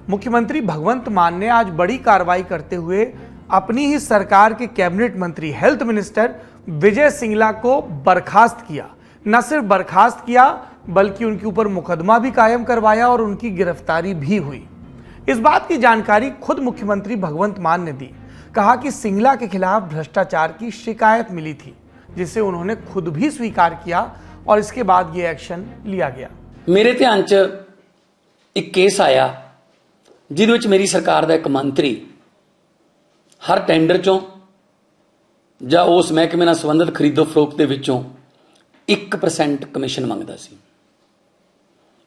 मुख्यमंत्री भगवंत मान ने आज बड़ी कार्रवाई करते हुए अपनी ही सरकार के कैबिनेट मंत्री हेल्थ मिनिस्टर विजय सिंगला को बर्खास्त किया। न सिर्फ बर्खास्त किया बल्कि उनके ऊपर मुकदमा भी कायम करवाया और उनकी गिरफ्तारी भी हुई। इस बात की जानकारी खुद मुख्यमंत्री भगवंत मान ने दी। कहा कि सिंगला के खिलाफ भ्रष्टाचार की शिकायत मिली थी, जिसे उन्होंने खुद भी स्वीकार किया और इसके बाद ये एक्शन लिया गया। मेरे ध्यान च एक केस आया जिहदे विच मेरी सरकार दा एक मंत्री हर टेंडर चों जां उस महकमे नाल संबंधित खरीदो फरोख्त दे विचों 1% कमीशन मंगदा सी।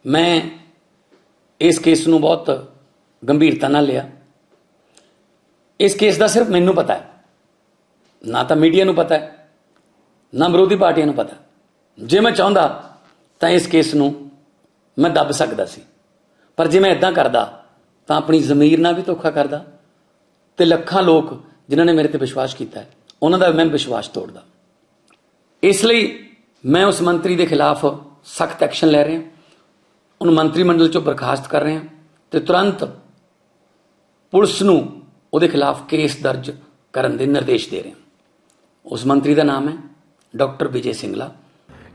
मैं इस केस नूं बहुत गंभीरता नाल लिया। इस केस दा सिर्फ मैनूं पता है, ना तां मीडिया नूं पता है, ना विरोधी पार्टियां नूं पता। जे मैं चाहुंदा तां इस केस नूं मैं दब सकदा सी, पर जे मैं इदां करदा तां अपनी ज़मीर नाल भी धोखा करदा ते लखां लोक जिन्हां ने मेरे ते विश्वास कीता है उन्हां दा मैं विश्वास तोड़दा। इसलिए मैं उस मंत्री के खिलाफ सख्त एक्शन ले रहे हैं, उन मंत्रिमंडल चों बर्खास्त कर रहे हैं ते तुरंत पुलिस नूं उहदे खिलाफ केस दर्ज करन दे निर्देश दे रहे हैं। उस मंत्री का नाम है डॉक्टर विजय सिंगला।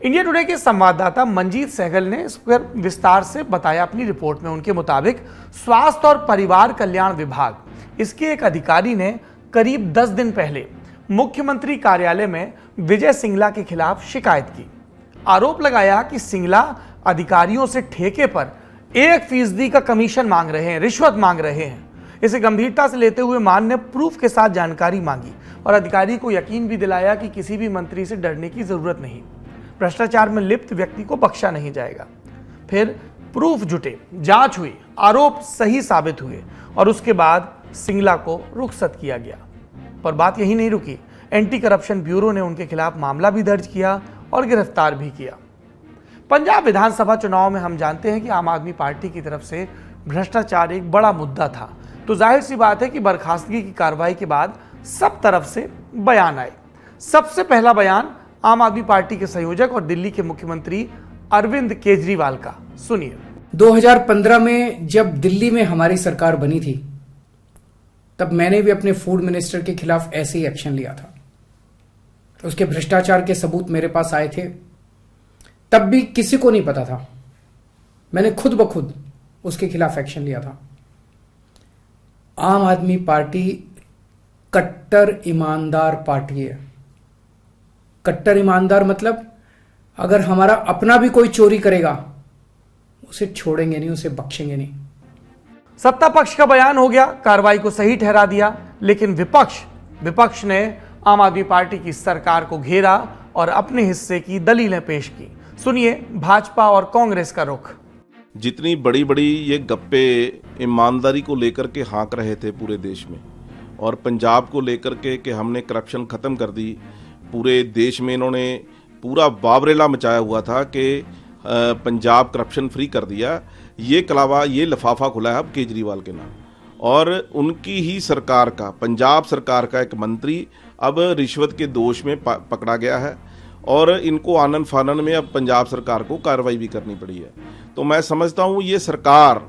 इंडिया टुडे के संवाददाता मंजीत सहगल ने इस पर विस्तार से बताया अपनी रिपोर्ट में। उनके मुताबिक स्वास्थ्य और परिवार कल्याण विभाग इसके एक अधिकारी ने करीब 10 दिन पहले मुख्यमंत्री कार्यालय में विजय सिंगला के खिलाफ शिकायत की। आरोप लगाया कि सिंगला अधिकारियों से ठेके पर 1% का कमीशन मांग रहे हैं, रिश्वत मांग रहे हैं। इसे गंभीरता से लेते हुए मान ने प्रूफ के साथ जानकारी मांगी और अधिकारी को यकीन भी दिलाया कि किसी भी मंत्री से डरने की जरूरत नहीं, भ्रष्टाचार में लिप्त व्यक्ति को बख्शा नहीं जाएगा। फिर प्रूफ जुटे, जांच हुई, आरोप सही साबित हुए और उसके बाद सिंगला को रुखसत किया गया। पर बात यही नहीं रुकी। एंटी करप्शन ब्यूरो ने उनके खिलाफ मामला भी दर्ज किया और गिरफ्तार भी किया। पंजाब विधानसभा चुनाव में हम जानते हैं कि आम आदमी पार्टी की तरफ से भ्रष्टाचार एक बड़ा मुद्दा था, तो जाहिर सी बात है कि बर्खास्तगी की कार्रवाई के बाद सब तरफ से बयान आए। सबसे पहला बयान आम आदमी पार्टी के संयोजक और दिल्ली के मुख्यमंत्री अरविंद केजरीवाल का। सुनिए। 2015 में जब दिल्ली में हमारी सरकार बनी थी तब मैंने भी अपने फूड मिनिस्टर के खिलाफ ऐसे ही एक्शन लिया था। उसके भ्रष्टाचार के सबूत मेरे पास आए थे, तब भी किसी को नहीं पता था। मैंने खुद ब खुद उसके खिलाफ एक्शन लिया था। आम आदमी पार्टी कट्टर ईमानदार पार्टी है। कट्टर ईमानदार मतलब अगर हमारा अपना भी कोई चोरी करेगा उसे छोड़ेंगे नहीं, उसे बख्शेंगे नहीं। सत्ता पक्ष का बयान हो गया, कार्रवाई को सही ठहरा दिया, लेकिन विपक्ष ने आम आदमी पार्टी की सरकार को घेरा और अपने हिस्से की दलीलें पेश की। सुनिए भाजपा और कांग्रेस का रुख। जितनी बड़ी बड़ी ये गप्पे ईमानदारी को लेकर के हाँक रहे थे पूरे देश में, और पंजाब को लेकर के कि हमने करप्शन ख़त्म कर दी, पूरे देश में इन्होंने पूरा बाबरेला मचाया हुआ था कि पंजाब करप्शन फ्री कर दिया। ये कलावा, ये लिफाफा खुला है अब केजरीवाल के नाम, और उनकी ही सरकार का, पंजाब सरकार का एक मंत्री अब रिश्वत के दोष में पकड़ा गया है और इनको आनन फानन में अब पंजाब सरकार को कार्रवाई भी करनी पड़ी है। तो मैं समझता हूँ ये सरकार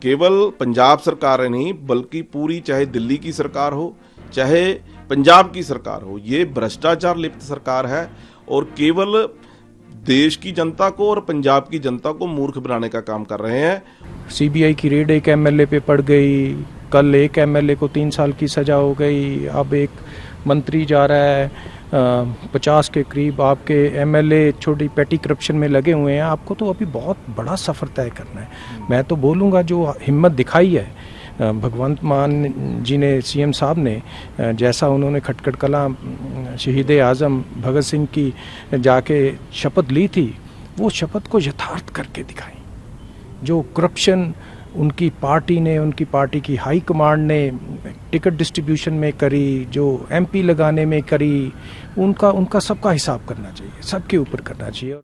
केवल पंजाब सरकार है नहीं, बल्कि पूरी, चाहे दिल्ली की सरकार हो चाहे पंजाब की सरकार हो, ये भ्रष्टाचार लिप्त सरकार है और केवल देश की जनता को और पंजाब की जनता को मूर्ख बनाने का काम कर रहे हैं। सीबीआई की रेड एक एमएलए पे पड़ गई, कल एक एमएलए को 3 साल की सजा हो गई, अब एक मंत्री जा रहा है 50 के करीब। आपके एमएलए छोटी पेटी करप्शन में लगे हुए हैं। आपको तो अभी बहुत बड़ा सफ़र तय करना है। मैं तो बोलूँगा जो हिम्मत दिखाई है भगवंत मान जी ने, सीएम साहब ने, जैसा उन्होंने खटखट कलां शहीद आज़म भगत सिंह की जाके शपथ ली थी, वो शपथ को यथार्थ करके दिखाई। जो करप्शन उनकी पार्टी ने, उनकी पार्टी की हाई कमांड ने टिकट डिस्ट्रीब्यूशन में करी, जो एमपी लगाने में करी, उनका सबका हिसाब करना चाहिए, सबके ऊपर करना चाहिए।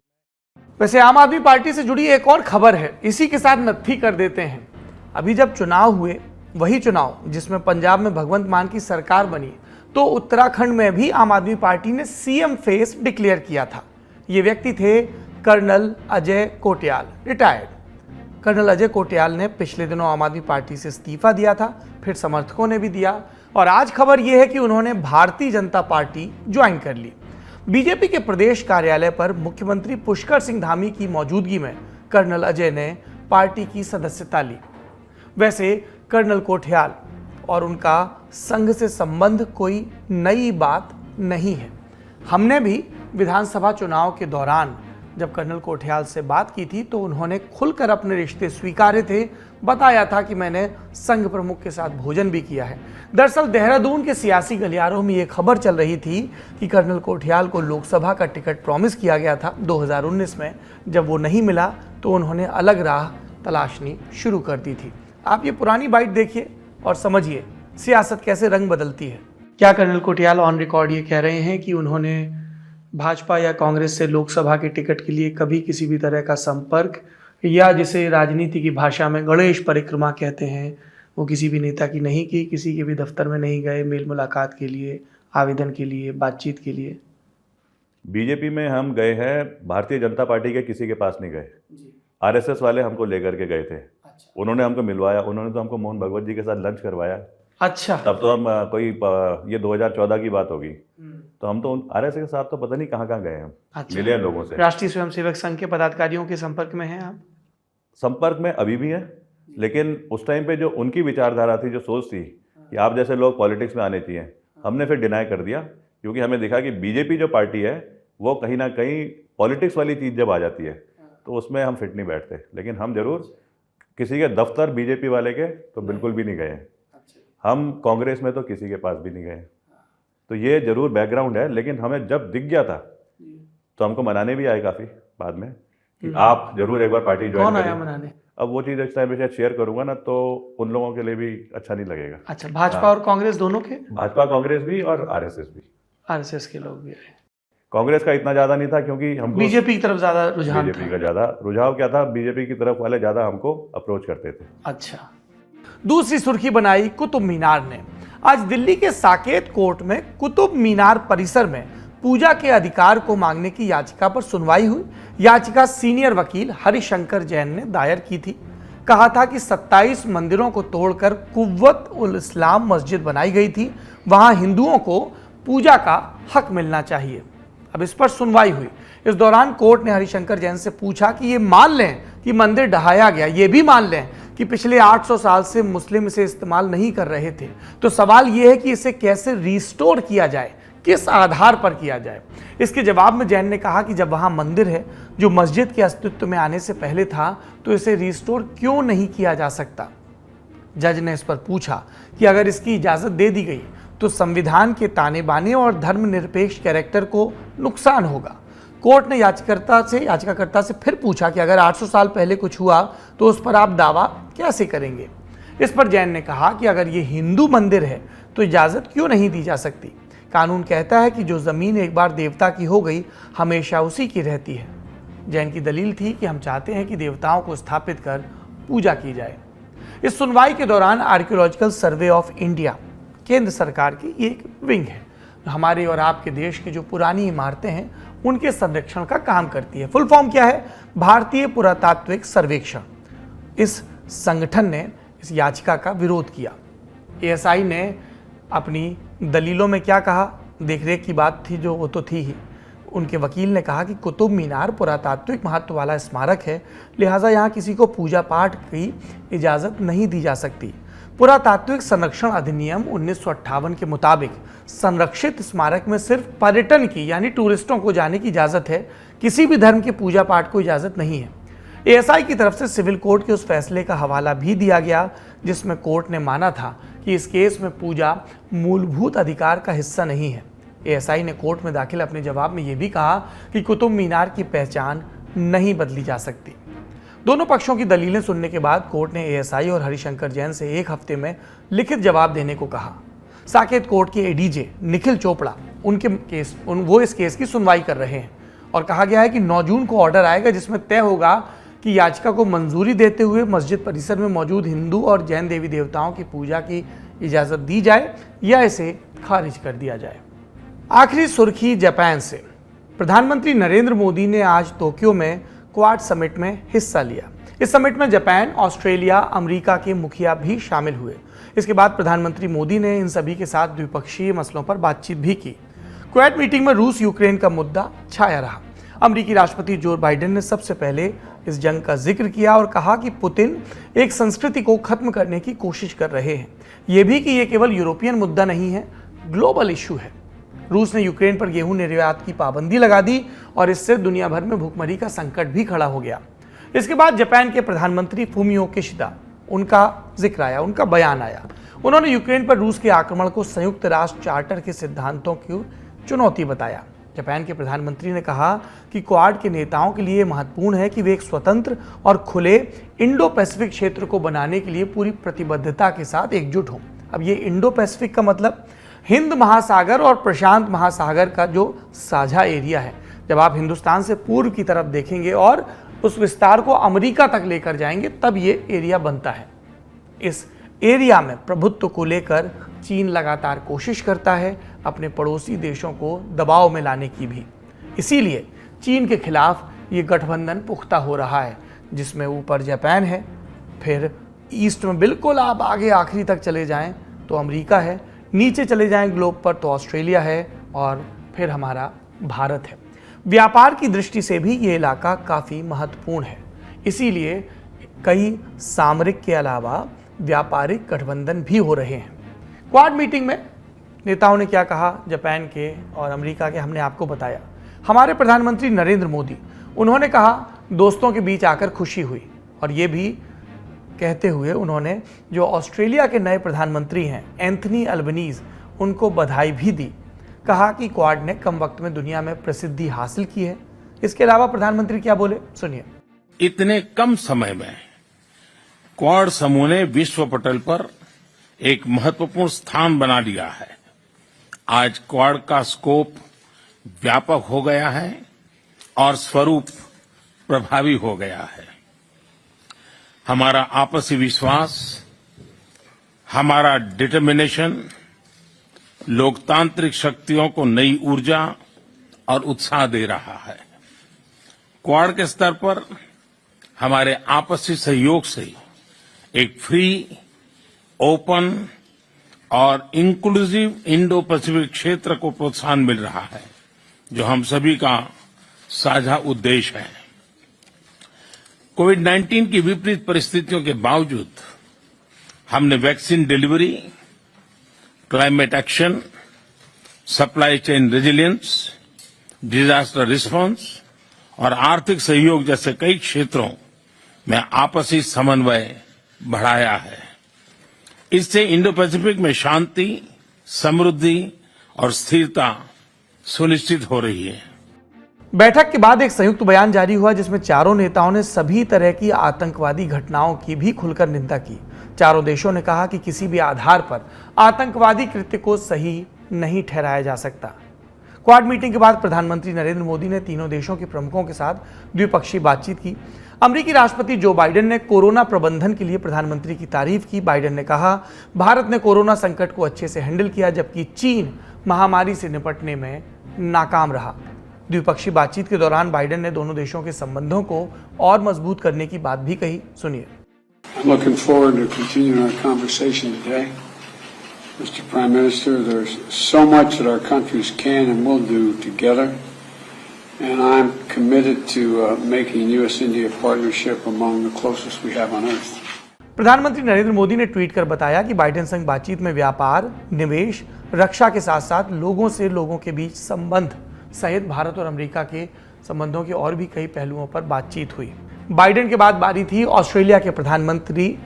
वैसे आम आदमी पार्टी से जुड़ी एक और खबर है, इसी के साथ नत्थी कर देते हैं। अभी जब चुनाव हुए, वही चुनाव जिसमें पंजाब में भगवंत मान की सरकार बनी, तो उत्तराखंड में भी आम आदमी पार्टी ने सीएम फेस डिक्लेयर किया था। ये व्यक्ति थे colonel Ajay Kotiyal, retired. Colonel Ajay Kotiyal ने पिछले दिनों आम आदमी पार्टी से इस्तीफा दिया था, फिर समर्थकों ने भी दिया और आज खबर यह है कि उन्होंने भारतीय जनता पार्टी ज्वाइन कर ली। बीजेपी के प्रदेश कार्यालय पर मुख्यमंत्री पुष्कर सिंह धामी की मौजूदगी में कर्नल अजय ने पार्टी की सदस्यता ली। वैसे कर्नल कोटियाल और उनका संघ से संबंध कोई नई बात नहीं है। हमने भी विधानसभा चुनाव के दौरान जब कर्नल कोटियाल से बात की थी तो उन्होंने खुलकर अपने रिश्ते स्वीकारे थे, बताया था कि मैंने संघ प्रमुख के साथ भोजन भी किया है। दरअसल देहरादून के सियासी गलियारों में ये खबर चल रही थी कि कर्नल कोटियाल को लोकसभा का टिकट प्रॉमिस किया गया था 2019 में। जब वो नहीं मिला तो उन्होंने अलग राह तलाशनी शुरू कर दी थी। आप ये पुरानी बाइट देखिए और समझिए सियासत कैसे रंग बदलती है। क्या कर्नल कोटियाल ऑन रिकॉर्ड ये कह रहे हैं कि उन्होंने भाजपा या कांग्रेस से लोकसभा के टिकट के लिए कभी किसी भी तरह का संपर्क, या जिसे राजनीति की भाषा में गणेश परिक्रमा कहते हैं, वो किसी भी नेता की नहीं की, किसी के भी दफ्तर में नहीं गए मेल मुलाकात के लिए, आवेदन के लिए, बातचीत के लिए? बीजेपी में हम गए हैं, भारतीय जनता पार्टी के किसी के पास नहीं गए। आरएसएस वाले हमको लेकर के गए थे। अच्छा। उन्होंने हमको मिलवाया, उन्होंने तो हमको मोहन भगवत जी के साथ लंच करवाया। अच्छा। तब तो हम ये 2014 की बात होगी, तो हम तो आरएसएस के साथ तो पता नहीं कहाँ गए हैं। अच्छा। मिले हैं लोगों से। राष्ट्रीय स्वयंसेवक संघ के पदाधिकारियों के संपर्क में हैं आप? संपर्क में अभी भी है, लेकिन उस टाइम पे जो उनकी विचारधारा थी, जो सोच थी कि आप जैसे लोग पॉलिटिक्स में आने चाहिए, हमने फिर डिनाई कर दिया, क्योंकि हमें दिखा कि बीजेपी जो पार्टी है वो कहीं ना कहीं पॉलिटिक्स वाली चीज़ जब आ जाती है तो उसमें हम फिट नहीं बैठते। लेकिन हम जरूर किसी के दफ्तर बीजेपी वाले के तो बिल्कुल भी नहीं गए। हम कांग्रेस में तो किसी के पास भी नहीं गए। तो ये जरूर बैकग्राउंड है। लेकिन हमें जब दिख गया था तो हमको मनाने भी आए काफ़ी बाद में कि आप जरूर एक बार पार्टी ज्वाइन करें। कौन आया मनाने? अब वो चीज़ इस टाइम पे शायद शेयर करूंगा ना, तो उन लोगों के लिए भी अच्छा नहीं लगेगा। अच्छा, भाजपा और कांग्रेस दोनों के? भाजपा कांग्रेस भी और आरएसएस भी। आरएसएस के लोग भी आए। कांग्रेस का इतना ज्यादा नहीं था, क्योंकि हम बीजेपी की तरफ ज्यादा रुझान बीजेपी का ज्यादा रुझाव क्या था, बीजेपी की तरफ वाले ज्यादा हमको अप्रोच करते थे। अच्छा। दूसरी सुर्खी बनाई कुतुब मीनार ने। आज दिल्ली के साकेत कोर्ट में कुतुब मीनार परिसर में पूजा के अधिकार को मांगने की याचिका पर सुनवाई हुई। याचिका सीनियर वकील हरिशंकर जैन ने दायर की थी। कहा था कि 27 मंदिरों को तोड़कर कुव्वत उल इस्लाम मस्जिद बनाई गई थी, वहां हिंदुओं को पूजा का हक मिलना चाहिए। अब इस पर सुनवाई हुई। इस दौरान कोर्ट ने हरिशंकर जैन से पूछा कि ये मान लें कि मंदिर ढहाया गया, ये भी मान लें कि पिछले 800 साल से मुस्लिम इसे इस्तेमाल नहीं कर रहे थे, तो सवाल यह है कि इसे कैसे रिस्टोर किया जाए, किस आधार पर किया जाए। इसके जवाब में जैन ने कहा कि जब वहां मंदिर है जो मस्जिद के अस्तित्व में आने से पहले था, तो इसे रिस्टोर क्यों नहीं किया जा सकता। जज ने इस पर पूछा कि अगर इसकी इजाजत दे दी गई तो संविधान के ताने बाने और धर्मनिरपेक्ष कैरेक्टर को नुकसान होगा। कोर्ट ने याचिकाकर्ता से फिर पूछा कि अगर 800 साल पहले कुछ हुआ तो उस पर आप दावा कैसे करेंगे। इस पर जैन ने कहा कि अगर ये हिंदू मंदिर है तो इजाजत क्यों नहीं दी जा सकती। कानून कहता है कि जो जमीन एक बार देवता की हो गई हमेशा उसी की रहती है। जैन की दलील थी कि हम चाहते हैं कि देवताओं को स्थापित कर पूजा की जाए। इस सुनवाई के दौरान आर्कियोलॉजिकल सर्वे ऑफ इंडिया केंद्र सरकार की एक विंग है, हमारे और आपके देश की जो पुरानी इमारतें हैं उनके संरक्षण का काम करती है। फुल फॉर्म क्या है? भारतीय पुरातात्विक सर्वेक्षण। इस संगठन ने इस याचिका का विरोध किया। एएसआई ने अपनी दलीलों में क्या कहा? देखरेख की बात थी जो वो तो थी ही। उनके वकील ने कहा कि कुतुब मीनार पुरातात्विक महत्व वाला स्मारक है, लिहाजा यहाँ किसी को पूजा पाठ की इजाज़त नहीं दी जा सकती। पुरातात्विक संरक्षण अधिनियम 1958 के मुताबिक संरक्षित स्मारक में सिर्फ पर्यटन की यानी टूरिस्टों को जाने की इजाज़त है, किसी भी धर्म के पूजा पाठ को इजाज़त नहीं है। एएसआई की तरफ से सिविल कोर्ट के उस फैसले का हवाला भी दिया गया जिसमें कोर्ट ने माना था कि इस केस में पूजा मूलभूत अधिकार का हिस्सा नहीं है। एएसआई ने कोर्ट में दाखिल अपने जवाब में यह भी कहा कि कुतुब मीनार की पहचान नहीं बदली जा सकती। दोनों पक्षों की दलीलें सुनने के बाद कोर्ट ने एएसआई और हरिशंकर जैन से 1 हफ्ते में लिखित जवाब देने को कहा। साकेत कोर्ट के एडीजे निखिल चोपड़ा वो इस केस की सुनवाई कर रहे हैं और कहा गया है कि 9 जून को ऑर्डर आएगा जिसमें तय होगा कि याचिका को मंजूरी देते हुए मस्जिद परिसर में मौजूद हिंदू और जैन देवी देवताओं की पूजा की इजाज़त दी जाए या इसे खारिज कर दिया जाए। आखिरी सुर्खी जापान से। प्रधानमंत्री नरेंद्र मोदी ने आज टोक्यो में क्वाड समिट में हिस्सा लिया। इस समिट में जापान, ऑस्ट्रेलिया, अमेरिका के मुखिया भी शामिल हुए। इसके बाद प्रधानमंत्री मोदी ने इन सभी के साथ द्विपक्षीय मसलों पर बातचीत भी की। क्वेट मीटिंग में रूस यूक्रेन का मुद्दा छाया रहा। अमेरिकी राष्ट्रपति जो बाइडेन ने सबसे पहले इस जंग का जिक्र किया और कहा कि पुतिन एक संस्कृति को खत्म करने की कोशिश कर रहे हैं। ये भी कि ये केवल यूरोपियन मुद्दा नहीं है, ग्लोबल इशू है। रूस ने यूक्रेन पर गेहूं निर्यात की पाबंदी लगा दी और इससे दुनिया भर में भूखमरी का संकट भी खड़ा हो गया। इसके बाद जापान के प्रधानमंत्री फूमियो किशिदा, उनका जिक्र आया, उनका बयान आया। उन्होंने यूक्रेन पर रूस के आक्रमण को संयुक्त राष्ट्र चार्टर के सिद्धांतों की चुनौती बताया। जापान के प्रधानमंत्री ने कहा कि क्वाड के नेताओं के लिए महत्वपूर्ण है कि वे एक स्वतंत्र और खुले इंडो पैसिफिक क्षेत्र को बनाने के लिए पूरी प्रतिबद्धता के साथ एकजुट हों। अब ये इंडो पैसिफिक का मतलब हिंद महासागर और प्रशांत महासागर का जो साझा एरिया है। जब आप हिंदुस्तान से पूर्व की तरफ देखेंगे और उस विस्तार को अमेरिका तक लेकर जाएंगे, तब ये एरिया बनता है। इस एरिया में प्रभुत्व को लेकर चीन लगातार कोशिश करता है अपने पड़ोसी देशों को दबाव में लाने की भी। इसीलिए चीन के खिलाफ ये गठबंधन पुख्ता हो रहा है, जिसमें ऊपर जापान है, फिर ईस्ट में बिल्कुल आप आगे आखिरी तक चले जाएं तो अमेरिका है, नीचे चले जाएं ग्लोब पर तो ऑस्ट्रेलिया है और फिर हमारा भारत है। व्यापार की दृष्टि से भी ये इलाका काफ़ी महत्वपूर्ण है। इसीलिए कई सामरिक के अलावा व्यापारिक गठबंधन भी हो रहे हैं। क्वाड मीटिंग में नेताओं ने क्या कहा, जापान के और अमेरिका के, हमने आपको बताया। हमारे प्रधानमंत्री नरेंद्र मोदी, उन्होंने कहा दोस्तों के बीच आकर खुशी हुई, और ये भी कहते हुए उन्होंने जो ऑस्ट्रेलिया के नए प्रधानमंत्री हैं एंथनी अल्बनीज, उनको बधाई भी दी। कहा कि क्वाड ने कम वक्त में दुनिया में प्रसिद्धि हासिल की है। इसके अलावा प्रधानमंत्री क्या बोले, सुनिए। इतने कम समय में क्वाड समूह ने विश्व पटल पर एक महत्वपूर्ण स्थान बना लिया है। आज क्वाड का स्कोप व्यापक हो गया है और स्वरूप प्रभावी हो गया है। हमारा आपसी विश्वास, हमारा डिटर्मिनेशन लोकतांत्रिक शक्तियों को नई ऊर्जा और उत्साह दे रहा है। क्वाड के स्तर पर हमारे आपसी सहयोग से एक फ्री, ओपन और इंक्लूसिव इंडो पैसिफिक क्षेत्र को प्रोत्साहन मिल रहा है, जो हम सभी का साझा उद्देश्य है। कोविड-19 की विपरीत परिस्थितियों के बावजूद हमने vaccine delivery, climate action, supply chain resilience, disaster response और आर्थिक सहयोग जैसे कई क्षेत्रों में आपसी समन्वय बढ़ाया है। इससे इंडो पैसिफिक में शांति, समृद्धि और स्थिरता सुनिश्चित हो रही है। बैठक के बाद एक संयुक्त बयान जारी हुआ, जिसमें चारों नेताओं ने सभी तरह की आतंकवादी घटनाओं की भी खुलकर निंदा की। चारों देशों ने कहा कि किसी भी आधार पर आतंकवादी कृत्य को सही नहीं ठहराया जा सकता। क्वाड मीटिंग के बाद प्रधानमंत्री नरेंद्र मोदी ने तीनों देशों के प्रमुखों के साथ द्विपक्षीय बातचीत की। अमेरिकी राष्ट्रपति जो बाइडेन ने कोरोना प्रबंधन के लिए प्रधानमंत्री की तारीफ की। बाइडेन ने कहा, भारत ने कोरोना संकट को अच्छे से हैंडल किया, जबकि चीन महामारी से निपटने में नाकाम रहा। द्विपक्षीय बातचीत के दौरान बाइडेन ने दोनों देशों के संबंधों को और मजबूत करने की बात भी कही। सुनिए। I'm looking forward to continuing our conversation today. Mr. Prime Minister, there's so much that our countries can and will do together, and I'm committed to making U.S.-India partnership among the closest we have on earth. प्रधानमंत्री नरेंद्र मोदी ने tweet कर बताया कि Biden संग बातचीत में व्यापार, निवेश, रक्षा के साथ साथ लोगों से लोगों के बीच संबंध सहित भारत और अमेरिका के संबंधों के और भी कई पहलुओं पर बातचीत हुई। बाइडेन के बाद बारी थी ऑस्ट्रेलिया के प्रधानमंत्री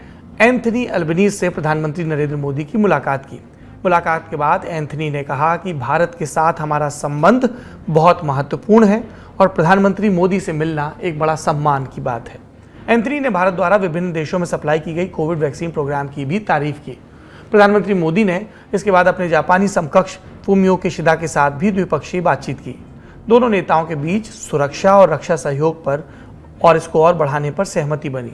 एंथनी अल्बनीज से प्रधानमंत्री नरेंद्र मोदी की मुलाकात की। मुलाकात के बाद एंथनी ने कहा कि भारत के साथ हमारा संबंध बहुत महत्वपूर्ण है और प्रधानमंत्री मोदी से मिलना एक बड़ा सम्मान की बात है। एंथनी ने भारत द्वारा विभिन्न देशों में सप्लाई की गई कोविड वैक्सीन प्रोग्राम की भी तारीफ की। प्रधानमंत्री मोदी ने इसके बाद अपने जापानी समकक्ष फूमियो किशिदा के साथ भी द्विपक्षीय बातचीत की। दोनों नेताओं के बीच सुरक्षा और रक्षा सहयोग पर और इसको और बढ़ाने पर सहमति बनी।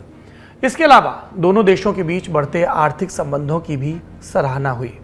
इसके अलावा दोनों देशों के बीच बढ़ते आर्थिक संबंधों की भी सराहना हुई।